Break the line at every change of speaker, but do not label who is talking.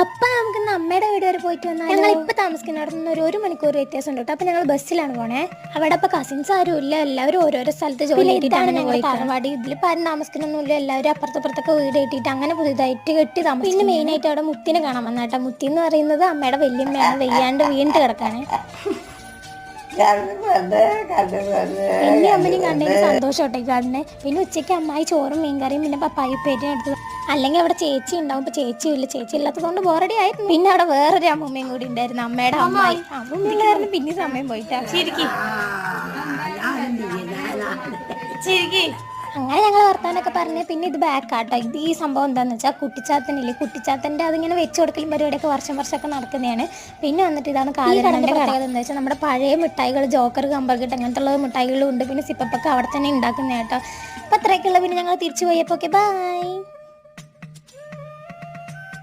അപ്പം നമുക്ക് ഇന്ന് അമ്മയുടെ വീട് വരെ പോയിട്ട് വന്നാൽ ഞങ്ങൾ ഇപ്പം താമസിക്കുന്നിടത്തുനിന്ന് ഒരു മണിക്കൂർ വ്യത്യാസം ഉണ്ട് കേട്ടോ. അപ്പം ഞങ്ങൾ ബസ്സിലാണ് പോണേ. അവിടെ ഇപ്പം കസിൻസ് ആരും ഇല്ല, എല്ലാവരും ഓരോരോ സ്ഥലത്ത് ജോലി ചെയ്തിട്ടാണ് ഞങ്ങൾ തറവാടി. ഇതിലിപ്പോൾ ആരും താമസിക്കണമൊന്നുമില്ല, എല്ലാവരും അപ്പുറത്തപ്പുറത്തൊക്കെ വീട് കെട്ടിയിട്ട് അങ്ങനെ പുതിയതായിട്ട് കെട്ടി താമസിക്കും. പിന്നെ മെയിനായിട്ട് അവിടെ മുത്തിനെ കാണാൻ വന്നാട്ടോ. മുത്തി എന്ന് പറയുന്നത് അമ്മയുടെ വല്യമ്മയാണ്, വെയ്യാണ്ട് വീണിട്ട് കിടക്കാണ്. എന്നെ അമ്മനെയും കണ്ടതിന് സന്തോഷം കാണുന്നത്. പിന്നെ ഉച്ചയ്ക്ക് അമ്മായി ചോറും മീൻകറിയും പിന്നെ പപ്പായ ഉപ്പേരിയും എടുത്തു. അല്ലെങ്കിൽ അവിടെ ചേച്ചി ഉണ്ടാവും, ഇപ്പൊ ചേച്ചി ഇല്ലാത്തതുകൊണ്ട് ബോറടി ആയിരുന്നു. പിന്നെ അവിടെ വേറൊരു അമ്മൂമ്മയും കൂടി ഉണ്ടായിരുന്നു, അമ്മയുടെ അമ്മായി. അമ്മൂമ്മ പിന്നെ സമയം പോയിട്ടാ. അങ്ങനെ ഞങ്ങൾ വർത്താനൊക്കെ പറഞ്ഞ് പിന്നെ ഇത് ബാക്കാട്ടോ. ഇത് ഈ സംഭവം എന്താണെന്ന് വെച്ചാൽ കുട്ടിച്ചാത്തനില്ലേ, കുട്ടിച്ചാത്തൻ്റെ അതിങ്ങനെ വെച്ച് കൊടുക്കലും പരിപാടിയൊക്കെ വർഷമൊക്കെ നടക്കുന്നതാണ്. പിന്നെ വന്നിട്ട് ഇതാണ് കാലങ്ങളുടെ പ്രത്യേകത എന്താ വെച്ചാൽ നമ്മുടെ പഴയ മിഠായികൾ, ജോക്കർ, കമ്പർക്കിട്ട് അങ്ങനത്തെ ഉള്ള മിഠായികളും ഉണ്ട്. പിന്നെ സിപ്പപ്പൊക്കെ അവിടെ തന്നെ ഉണ്ടാക്കുന്ന കേട്ടോ. അപ്പം അത്രയൊക്കെയുള്ള. പിന്നെ ഞങ്ങൾ തിരിച്ചു പോയപ്പോൾ ഓക്കെ ബൈ.